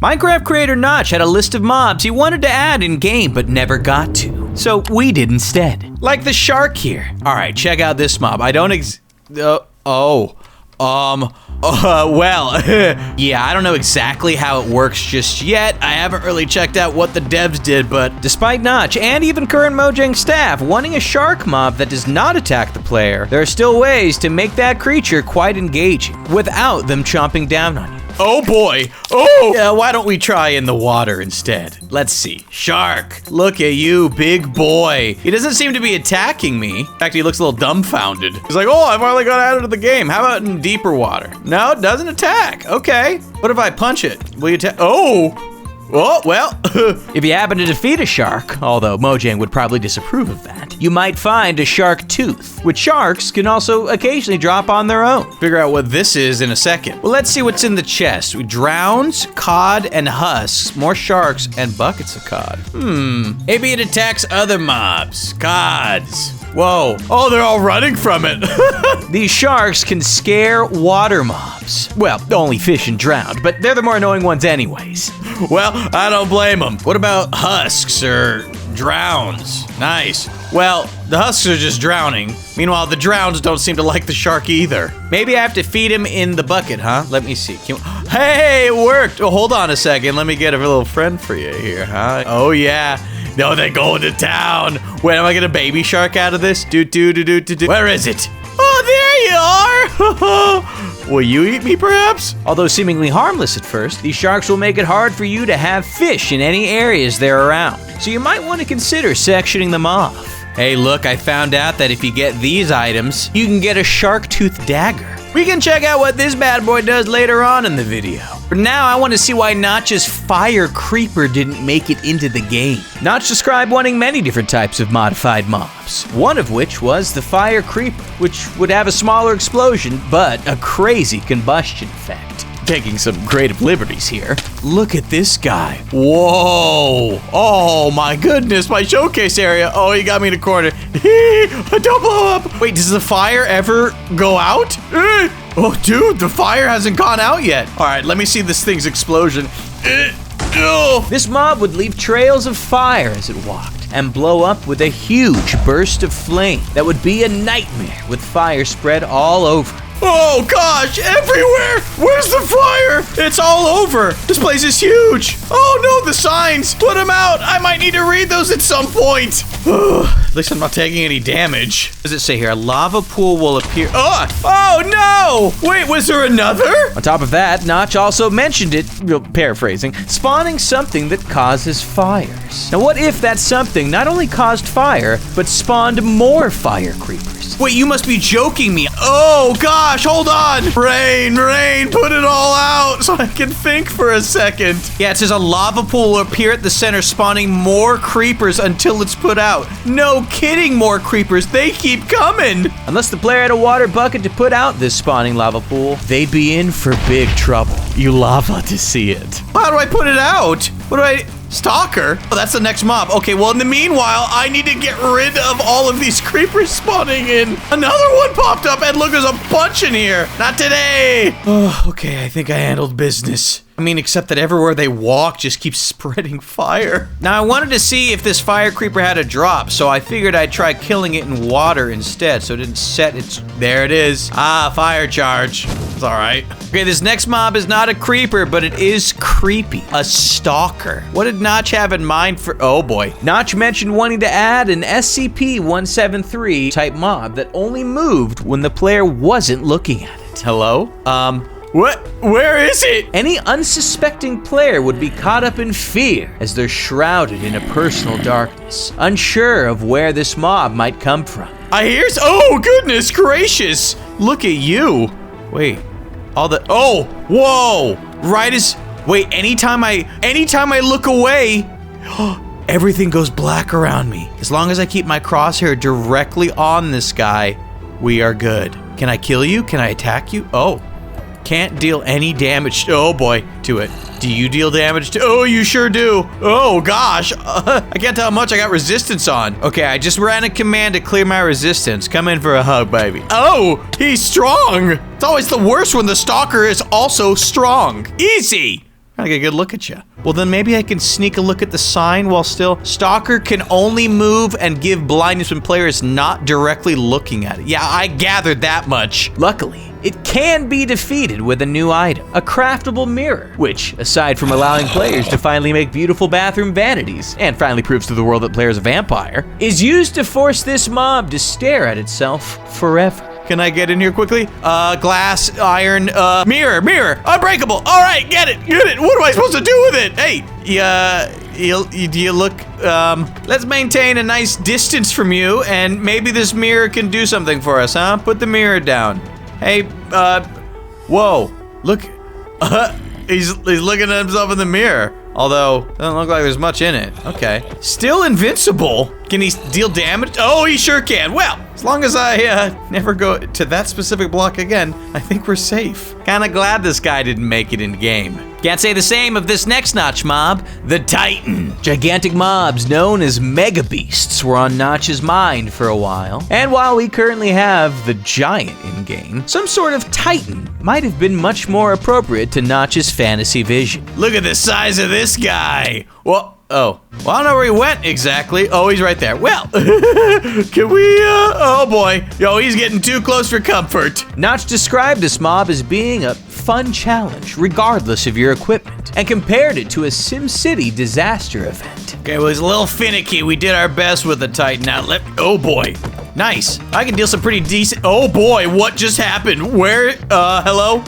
Minecraft creator Notch had a list of mobs he wanted to add in game but never got to. So we did instead. Like the shark here. All right, check out this mob. I don't well, yeah, I don't know exactly how it works just yet. I haven't really checked out what the devs did, but despite Notch and even current Mojang staff wanting a shark mob that does not attack the player, there are still ways to make that creature quite engaging without them chomping down on you. Oh boy, oh! Yeah, why don't we try in the water instead? Let's see. Shark, look at you, big boy. He doesn't seem to be attacking me. In fact, he looks a little dumbfounded. He's like, oh, I've only got added to the game. How about in deeper water? No, it doesn't attack. Okay. What if I punch it? Will you attack? Oh! Oh, well, if you happen to defeat a shark, although Mojang would probably disapprove of that, you might find a shark tooth, which sharks can also occasionally drop on their own. Figure out what this is in a second. Well, let's see what's in the chest. Drowns, cod, and husks, more sharks, and buckets of cod. Maybe it attacks other mobs. Cods. Whoa. Oh, they're all running from it. These sharks can scare water mobs. Well, only fish and drowned, but they're the more annoying ones anyways. Well, I don't blame them. What about husks or drowns? Nice. Well, the husks are just drowning. Meanwhile, the drowns don't seem to like the shark either. Maybe I have to feed him in the bucket, huh? Let me see. Hey, it worked. Oh, hold on a second. Let me get a little friend for you here, huh? Oh, yeah. No, they're going to town. Wait, am I gonna baby shark out of this? Where is it? Oh, there you are. Will you eat me, perhaps? Although seemingly harmless at first, these sharks will make it hard for you to have fish in any areas they're around. So you might want to consider sectioning them off. Hey, look, I found out that if you get these items, you can get a shark tooth dagger. We can check out what this bad boy does later on in the video. For now, I want to see why Notch's fire creeper didn't make it into the game. Notch described wanting many different types of modified mobs, one of which was the fire creeper, which would have a smaller explosion, but a crazy combustion effect. Taking some creative liberties here. Look at this guy. Whoa. Oh my goodness, my showcase area. Oh, he got me in a corner. Don't blow up. Wait, does the fire ever go out? Oh, dude, the fire hasn't gone out yet. All right, let me see this thing's explosion. This mob would leave trails of fire as it walked and blow up with a huge burst of flame that would be a nightmare with fire spread all over. Oh gosh, everywhere! Where's the fire? It's all over. This place is huge. Oh no, the signs. Put them out. I might need to read those at some point. At least I'm not taking any damage. What does it say here? A lava pool will appear. Oh no! Wait, was there another? On top of that, Notch also mentioned it, paraphrasing, spawning something that causes fires. Now what if that something not only caused fire, but spawned more fire creepers? Wait, you must be joking me. Oh gosh, hold on. Rain, put it all out so I can think for a second. Yeah, it says a lava pool will appear at the center, spawning more creepers until it's put out. No kidding, more creepers. They keep coming. Unless the player had a water bucket to put out this spawning lava pool, they'd be in for big trouble. You lava to see it. How do I put it out? What do I... Stalker? Oh, that's the next mob. Okay, well, in the meanwhile, I need to get rid of all of these creepers spawning in. Another one popped up, and look, there's a bunch in here. Not today. Oh, okay, I think I handled business. I mean, except that everywhere they walk just keeps spreading fire. Now, I wanted to see if this fire creeper had a drop, so I figured I'd try killing it in water instead, so it didn't set its... There it is. Ah, fire charge. It's all right. Okay, this next mob is not a creeper, but it is creepy. A stalker. What did Notch have in mind for... Oh, boy. Notch mentioned wanting to add an SCP-173 type mob that only moved when the player wasn't looking at it. Hello? What? Where is it? Any unsuspecting player would be caught up in fear as they're shrouded in a personal darkness, unsure of where this mob might come from. I hear... Oh, goodness gracious. Look at you. Wait. All the... Oh, whoa. Right as... Wait, anytime I look away, everything goes black around me. As long as I keep my crosshair directly on this guy, we are good. Can I kill you? Can I attack you? Oh. Can't deal any damage, oh boy, to it. Do you deal damage to... Oh, you sure do. Oh, gosh. I can't tell how much I got resistance on. Okay, I just ran a command to clear my resistance. Come in for a hug, baby. Oh, he's strong. It's always the worst when the stalker is also strong. Easy. Trying to get a good look at you. Well, then maybe I can sneak a look at the sign while still. Stalker can only move and give blindness when player is not directly looking at it. Yeah, I gathered that much. Luckily, it can be defeated with a new item, a craftable mirror, which, aside from allowing players to finally make beautiful bathroom vanities, and finally proves to the world that player's a vampire, is used to force this mob to stare at itself forever. Can I get in here quickly? Glass, iron, mirror, unbreakable. All right, get it. What am I supposed to do with it? Hey, do you look, let's maintain a nice distance from you, and maybe this mirror can do something for us, huh? Put the mirror down. Hey, whoa, look, he's looking at himself in the mirror. Although, doesn't look like there's much in it. Okay. Still invincible? Can he deal damage? Oh, he sure can. Well, as long as I never go to that specific block again, I think we're safe. Kinda glad this guy didn't make it in game. Can't say the same of this next Notch mob, the Titan. Gigantic mobs known as Mega Beasts were on Notch's mind for a while. And while we currently have the Giant in game, some sort of Titan might have been much more appropriate to Notch's fantasy vision. Look at the size of this guy. Well, I don't know where he went exactly. Oh, he's right there. Well, can we, oh boy. Yo, he's getting too close for comfort. Notch described this mob as being a fun challenge, regardless of your equipment, and compared it to a SimCity disaster event. Okay, well, he's a little finicky. We did our best with the Titan. Now, oh boy. Nice. I can deal some pretty decent, oh boy, what just happened? Where, hello?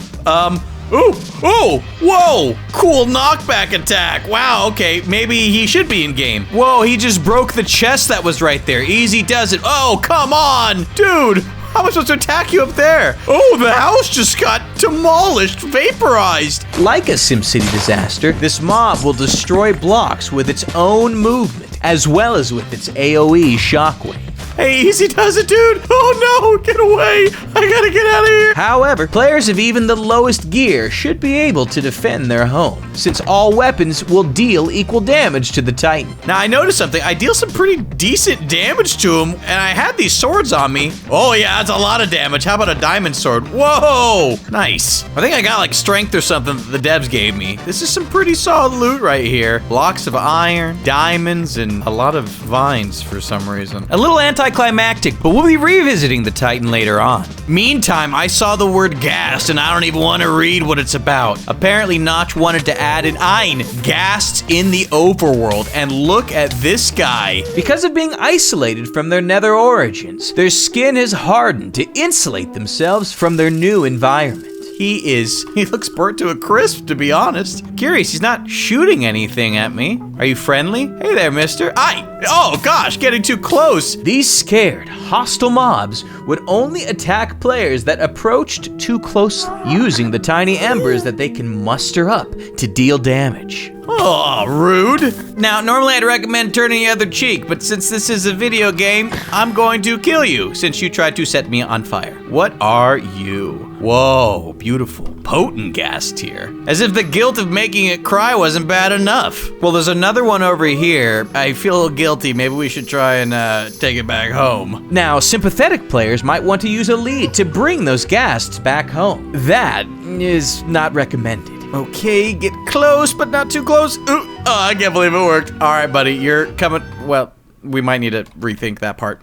Ooh, whoa, cool knockback attack. Wow, okay, maybe he should be in game. Whoa, he just broke the chest that was right there. Easy does it. Oh, come on, dude. How am I supposed to attack you up there? Oh, the house just got demolished, vaporized. Like a SimCity disaster, this mob will destroy blocks with its own movement, as well as with its AoE shockwave. Hey, easy does it, dude. Oh no, get away. I gotta get out of here. However, players of even the lowest gear should be able to defend their home, since all weapons will deal equal damage to the Titan. Now, I noticed something. I deal some pretty decent damage to him, and I had these swords on me. Oh yeah, that's a lot of damage. How about a diamond sword? Whoa, nice. I think I got like strength or something that the devs gave me. This is some pretty solid loot right here. Blocks of iron, diamonds, and a lot of vines for some reason. A little anticlimactic, but we'll be revisiting the Titan later on. Meantime, I saw the word Gast, and I don't even want to read what it's about. Apparently, Notch wanted to add an Ein, Gast in the overworld, and look at this guy. Because of being isolated from their nether origins, their skin has hardened to insulate themselves from their new environment. He looks burnt to a crisp, to be honest. Curious, he's not shooting anything at me. Are you friendly? Hey there, mister. Oh gosh, getting too close. These scared, hostile mobs would only attack players that approached too closely, using the tiny embers that they can muster up to deal damage. Oh, rude. Now, normally I'd recommend turning the other cheek, but since this is a video game, I'm going to kill you since you tried to set me on fire. What are you? Whoa, beautiful, potent Gast here. As if the guilt of making it cry wasn't bad enough. Well, there's another one over here. I feel a little guilty. Maybe we should try and take it back home. Now, sympathetic players might want to use a lead to bring those Gasts back home. That is not recommended. Okay, get close, but not too close. Ooh, I can't believe it worked. All right, buddy, you're coming. Well, we might need to rethink that part.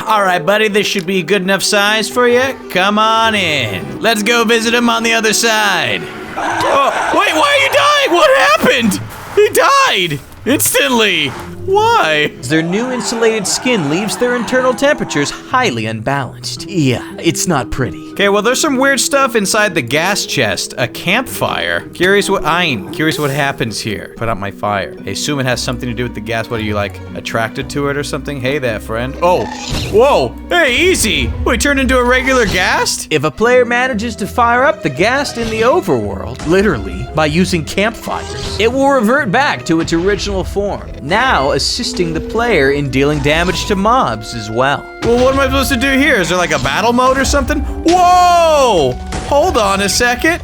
All right, buddy, this should be a good enough size for you. Come on in. Let's go visit him on the other side. Oh, wait, why are you dying? What happened? He died instantly. Why? Their new insulated skin leaves their internal temperatures highly unbalanced. Yeah, it's not pretty. Okay, well, there's some weird stuff inside the gas chest. A campfire. Curious what happens here. Put out my fire. I assume it has something to do with the gas. What are you, like, attracted to it or something? Hey there, friend. Oh, whoa. Hey, easy. We turned into a regular Gast? If a player manages to fire up the Gast in the overworld, literally, by using campfires, it will revert back to its original form. Now, assisting the player in dealing damage to mobs as well. Well, what am I supposed to do here? Is there like a battle mode or something? Whoa! Hold on a second.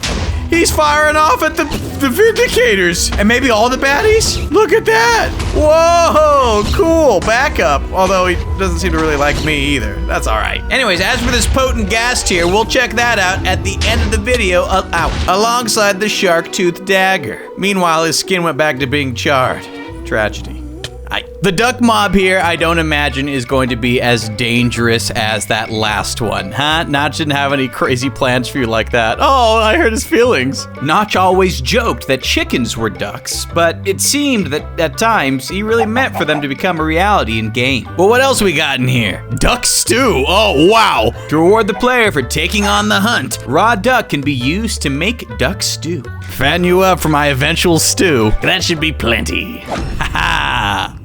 He's firing off at the Vindicators. And maybe all the baddies? Look at that. Whoa, cool. Backup. Although he doesn't seem to really like me either. That's all right. Anyways, as for this potent Gast here, we'll check that out at the end of the video alongside the shark tooth dagger. Meanwhile, his skin went back to being charred. Tragedy. The duck mob here, I don't imagine, is going to be as dangerous as that last one, huh? Notch didn't have any crazy plans for you like that. Oh, I hurt his feelings. Notch always joked that chickens were ducks, but it seemed that at times he really meant for them to become a reality in game. Well, what else we got in here? Duck stew. Oh, wow. To reward the player for taking on the hunt, raw duck can be used to make duck stew. Fatten you up for my eventual stew. That should be plenty. Ha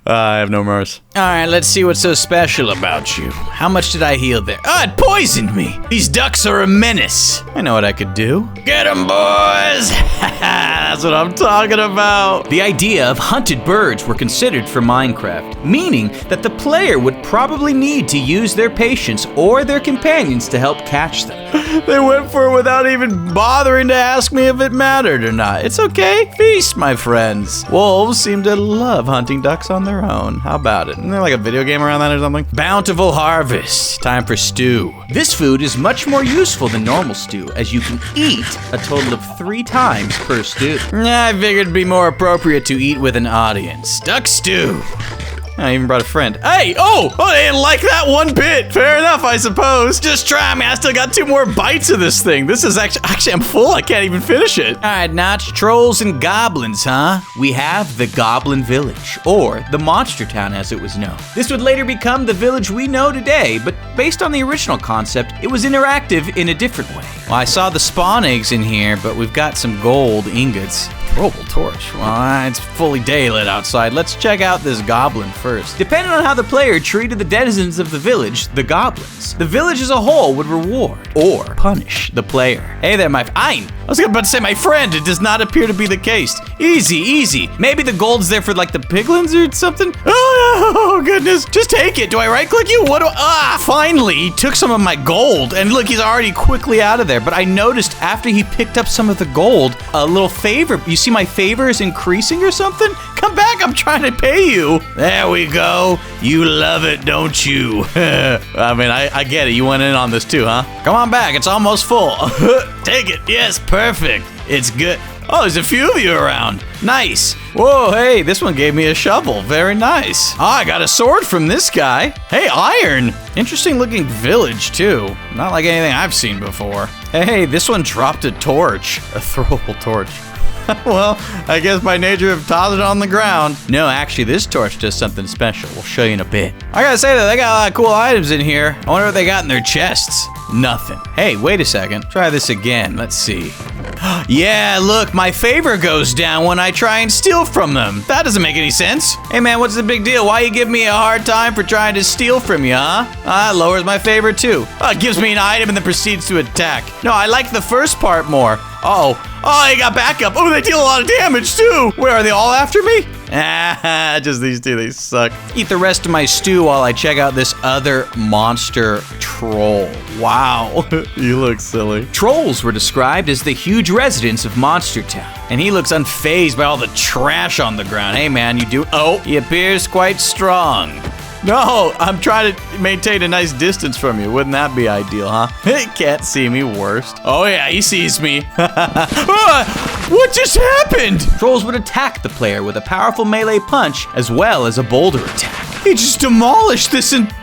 I have no remorse. All right, let's see what's so special about you. How much did I heal there? Oh, it poisoned me. These ducks are a menace. I know what I could do. Get 'em, boys. That's what I'm talking about. The idea of hunted birds were considered for Minecraft, meaning that the player would probably need to use their patience or their companions to help catch them. They went for it without even bothering to ask me if it mattered or not. It's okay. Feast, my friends. Wolves seem to love hunting ducks on their own. How about it? Isn't there like a video game around that or something? Bountiful harvest. Time for stew. This food is much more useful than normal stew, as you can eat a total of 3 times per stew. I figured it'd be more appropriate to eat with an audience. Duck stew. I even brought a friend. Hey, oh, they didn't like that one bit. Fair enough, I suppose. Just try me. I still got 2 more bites of this thing. This is actually, I'm full. I can't even finish it. All right, Notch, trolls and goblins, huh? We have the Goblin Village, or the Monster Town as it was known. This would later become the village we know today, but based on the original concept, it was interactive in a different way. Well, I saw the spawn eggs in here, but we've got some gold ingots. Throwable torch. Well, it's fully daylit outside. Let's check out this goblin first. Depending on how the player treated the denizens of the village, the goblins, the village as a whole would reward or punish the player. Hey there, I was about to say my friend. It does not appear to be the case. Easy, easy. Maybe the gold's there for like the piglins or something? Oh, goodness. Just take it. Do I right-click you? Finally, he took some of my gold. And look, he's already quickly out of there. But I noticed after he picked up some of the gold, a little favor. You see my favor is increasing or something? Come back, I'm trying to pay you. There we go. You love it, don't you? I mean, I get it. You went in on this too, huh? Come on back, it's almost full. Take it. Yes, perfect. It's good. Oh, there's a few of you around. Nice. Whoa, hey, this one gave me a shovel. Very nice. Oh, I got a sword from this guy. Hey, iron. Interesting looking village, too. Not like anything I've seen before. Hey, this one dropped a torch. A throwable torch. Well, I guess by nature of tossing it on the ground. No, actually, this torch does something special. We'll show you in a bit. I gotta say that they got a lot of cool items in here. I wonder what they got in their chests. Nothing. Hey, wait a second. Try this again. Let's see. Yeah, look, my favor goes down when I try and steal from them. That doesn't make any sense. Hey, man, what's the big deal? Why you give me a hard time for trying to steal from you, huh? That lowers my favor, too. It gives me an item and then proceeds to attack. No, I like the first part more. Oh, they got backup. Oh, they deal a lot of damage, too. Where, are they all after me? Just these two, they suck. Eat the rest of my stew while I check out this other monster troll. Wow, you look silly. Trolls were described as the huge residents of Monster Town, and he looks unfazed by all the trash on the ground. Hey man, he appears quite strong. No, I'm trying to maintain a nice distance from you. Wouldn't that be ideal, huh? He can't see me worst. Oh yeah, he sees me. What just happened? Trolls would attack the player with a powerful melee punch as well as a boulder attack. He just demolished this and...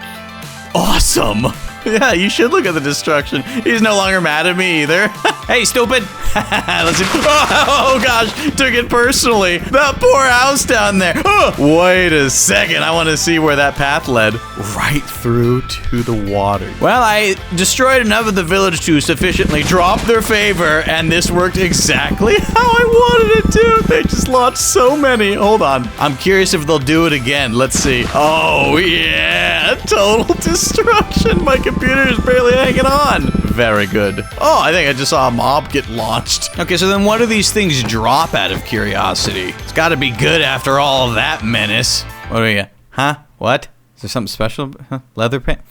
Awesome. Yeah, you should look at the destruction. He's no longer mad at me either. Hey, stupid. Let's see. Oh, gosh. Took it personally. That poor house down there. Wait a second. I want to see where that path led. Right through to the water. Well, I destroyed enough of the village to sufficiently drop their favor, and this worked exactly how I wanted it to. They just launched so many. Hold on. I'm curious if they'll do it again. Let's see. Oh, yeah. Total destruction. My computer is barely hanging on. Very good. Oh, I think I just saw a mob get launched. Okay, so then what do these things drop out of curiosity? It's got to be good after all of that menace. What do we got? Huh? What? Is there something special? Huh? Leather pants?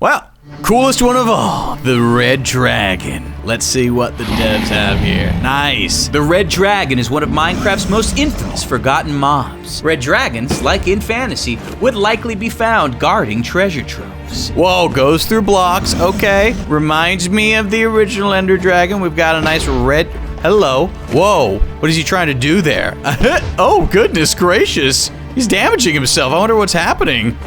Well, coolest one of all, the Red Dragon. Let's see what the devs have here. Nice. The Red Dragon is one of Minecraft's most infamous forgotten mobs. Red dragons, like in fantasy, would likely be found guarding treasure troves. Whoa, goes through blocks, okay. Reminds me of the original Ender Dragon. We've got a nice red... Hello. Whoa, what is he trying to do there? Oh, goodness gracious. He's damaging himself. I wonder what's happening.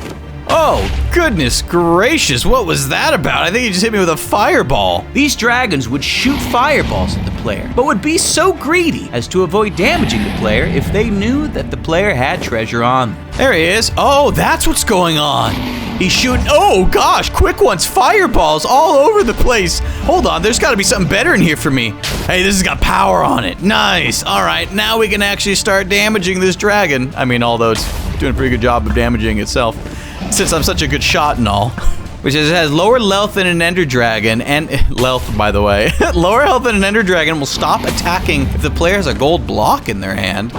Oh, goodness gracious, what was that about? I think he just hit me with a fireball. These dragons would shoot fireballs at the player, but would be so greedy as to avoid damaging the player if they knew that the player had treasure on them. There he is. Oh, that's what's going on. He's shooting, oh gosh, quick ones, fireballs all over the place. Hold on, there's gotta be something better in here for me. Hey, this has got power on it. Nice, all right, now we can actually start damaging this dragon. I mean, although it's doing a pretty good job of damaging itself, since I'm such a good shot and all. Which is, it has lower health than an Ender Dragon, and health, by the way. Lower health than an Ender Dragon will stop attacking if the player has a gold block in their hand.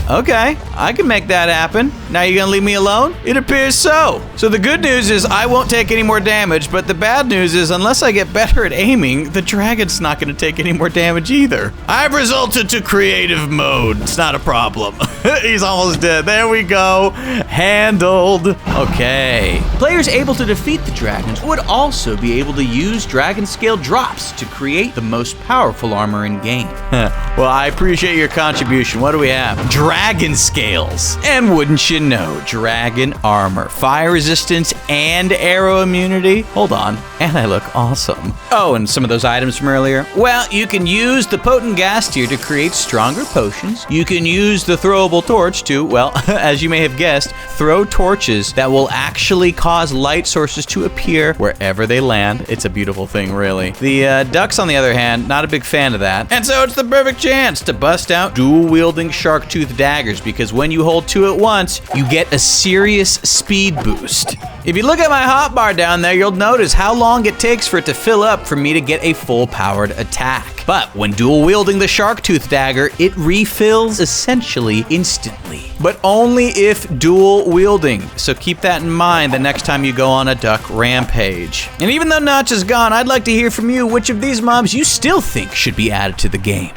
Okay, I can make that happen. Now you gonna leave me alone? It appears so. So the good news is I won't take any more damage, but the bad news is unless I get better at aiming, the dragon's not gonna take any more damage either. I've resulted to creative mode. It's not a problem. He's almost dead. There we go. Handled. Okay. Players able to defeat the dragons would also be able to use dragon scale drops to create the most powerful armor in game. Well, I appreciate your contribution. What do we have? Dragon scales. And wouldn't you know, dragon armor, fire resistance, and arrow immunity. Hold on, and I look awesome. Oh, and some of those items from earlier. Well, you can use the potent Gast here to create stronger potions. You can use the throwable torch to, well, as you may have guessed, throw torches that will actually cause light sources to appear wherever they land. It's a beautiful thing, really. The ducks, on the other hand, not a big fan of that. And so it's the perfect chance to bust out dual-wielding shark tooth daggers, because when you hold two at once, you get a serious speed boost. If you look at my hotbar down there, you'll notice how long it takes for it to fill up for me to get a full-powered attack. But when dual-wielding the shark tooth dagger, it refills essentially instantly. But only if dual-wielding, so keep that in mind the next time you go on a duck rampage. And even though Notch is gone, I'd like to hear from you which of these mobs you still think should be added to the game.